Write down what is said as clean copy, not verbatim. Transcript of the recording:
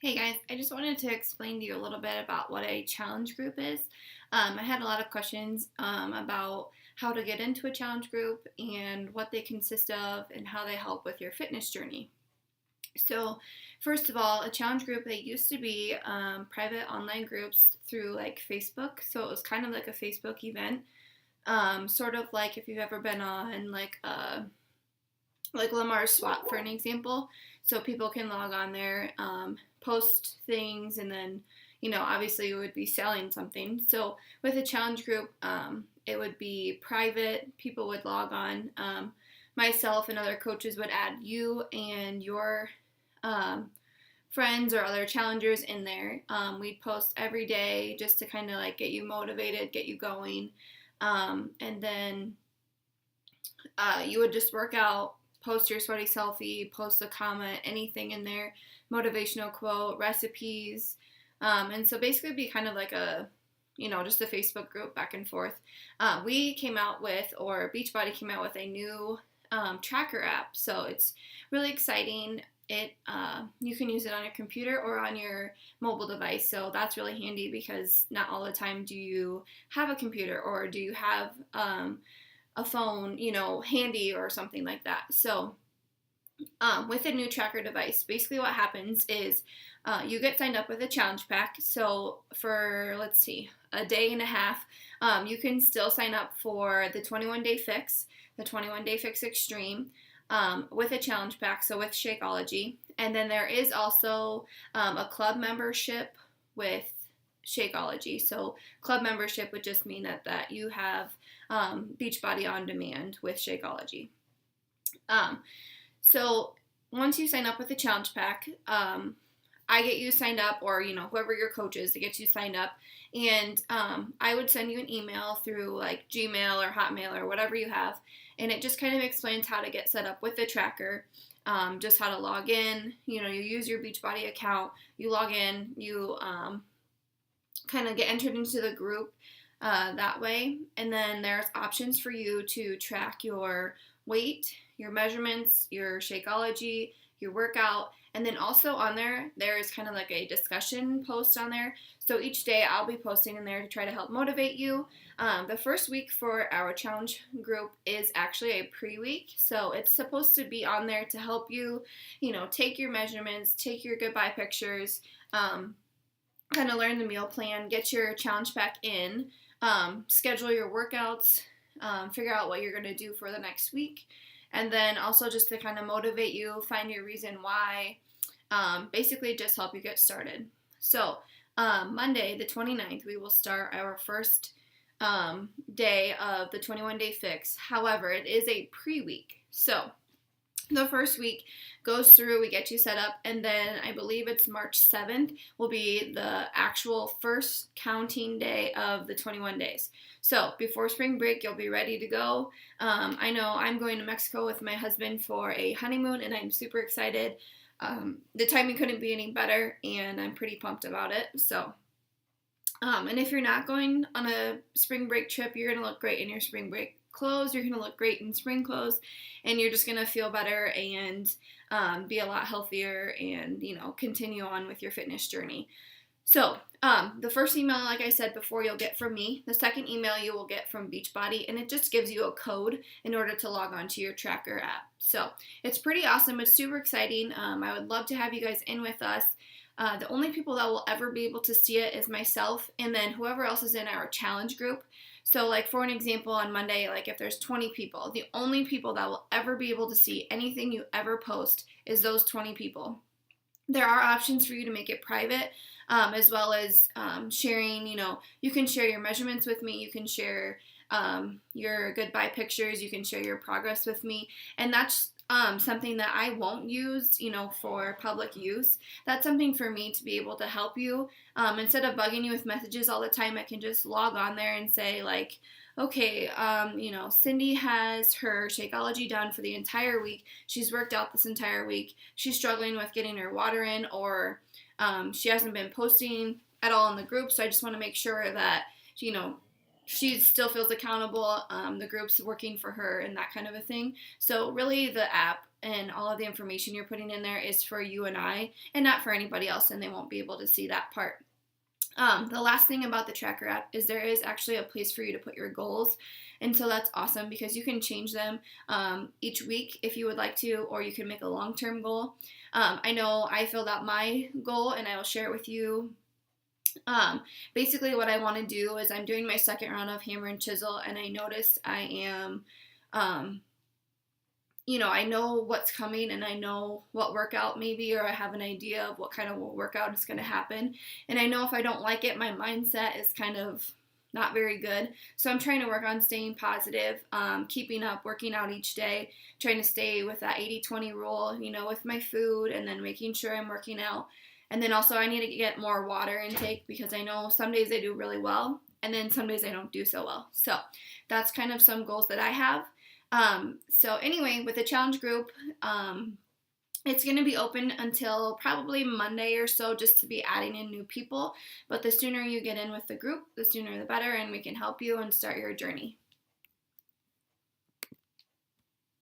Hey guys, I just wanted to explain to you a little bit about what a challenge group is. I had a lot of questions about how to get into a challenge group and what they consist of and how they help with your fitness journey. So, first of all, a challenge group, they used to be private online groups through like Facebook. So, it was kind of like a Facebook event, sort of like if you've ever been on like Lamar Swap, for an example. So people can log on there, post things, and then, obviously you would be selling something. So with a challenge group, it would be private. People would log on. Myself and other coaches would add you and your um, friends or other challengers in there. We'd post every day just to kind of like get you motivated, get you going. And then you would just work out, post your sweaty selfie, post a comment, anything in there, motivational quote, recipes. And so basically it'd be kind of like just a Facebook group back and forth. We came out with, or Beachbody came out with a new tracker app. So it's really exciting. You can use it on your computer or on your mobile device. So that's really handy because not all the time do you have a computer or do you have a phone, handy or something like that. So, with a new tracker device, basically what happens is you get signed up with a challenge pack. So, for let's see, a day and a half, you can still sign up for the 21 Day Fix, the 21 Day Fix Extreme. With a challenge pack, so with Shakeology. And then there is also a club membership with Shakeology. So club membership would just mean that you have Beachbody on demand with Shakeology. Um, so once you sign up with the challenge pack, I get you signed up, or whoever your coach is to get you signed up, and I would send you an email through like Gmail or Hotmail or whatever you have, and it just kind of explains how to get set up with the tracker, just how to log in. You use your Beachbody account, you log in, you kind of get entered into the group that way, and then there's options for you to track your weight, your measurements, your Shakeology, your workout. And then also on there is kind of like a discussion post on there. So each day I'll be posting in there to try to help motivate you. The first week for our challenge group is actually a pre-week. So it's supposed to be on there to help you, take your measurements, take your goodbye pictures, kind of learn the meal plan, get your challenge pack in, schedule your workouts, figure out what you're going to do for the next week. And then also just to kind of motivate you, find your reason why, basically just help you get started. So Monday, the 29th, we will start our first day of the 21 Day Fix. However, it is a pre-week. So the first week goes through, we get you set up, and then I believe it's March 7th will be the actual first counting day of the 21 days. So before spring break, you'll be ready to go. I know I'm going to Mexico with my husband for a honeymoon, and I'm super excited. The timing couldn't be any better, and I'm pretty pumped about it. So, and if you're not going on a spring break trip, you're going to look great in your spring break clothes. You're going to look great in spring clothes, and you're just going to feel better and be a lot healthier and, continue on with your fitness journey. So, the first email, like I said before, you'll get from me. The second email you will get from Beachbody, and it just gives you a code in order to log on to your tracker app. So, it's pretty awesome. It's super exciting. I would love to have you guys in with us. The only people that will ever be able to see it is myself and then whoever else is in our challenge group. So, like, for an example, on Monday, like, if there's 20 people, the only people that will ever be able to see anything you ever post is those 20 people. There are options for you to make it private, as well as sharing, you can share your measurements with me, you can share your goodbye pictures, you can share your progress with me, and that's something that I won't use, for public use. That's something for me to be able to help you. Instead of bugging you with messages all the time, I can just log on there and say, like, okay, Cindy has her Shakeology done for the entire week. She's worked out this entire week. She's struggling with getting her water in, or she hasn't been posting at all in the group, so I just want to make sure that, she still feels accountable, the group's working for her, and that kind of a thing. So really the app and all of the information you're putting in there is for you and I, and not for anybody else, and they won't be able to see that part. The last thing about the tracker app is there is actually a place for you to put your goals. And so that's awesome because you can change them each week if you would like to, or you can make a long-term goal. I know I filled out my goal and I will share it with you. Basically what I want to do is I'm doing my second round of hammer and chisel, and I noticed I am, I know what's coming and I know what workout maybe, or I have an idea of what kind of workout is going to happen. And I know if I don't like it, my mindset is kind of not very good. So I'm trying to work on staying positive, keeping up, working out each day, trying to stay with that 80-20 rule, with my food, and then making sure I'm working out. And then also I need to get more water intake because I know some days I do really well and then some days I don't do so well. So that's kind of some goals that I have. So anyway, with the challenge group, it's going to be open until probably Monday or so, just to be adding in new people. But the sooner you get in with the group, the sooner the better, and we can help you and start your journey.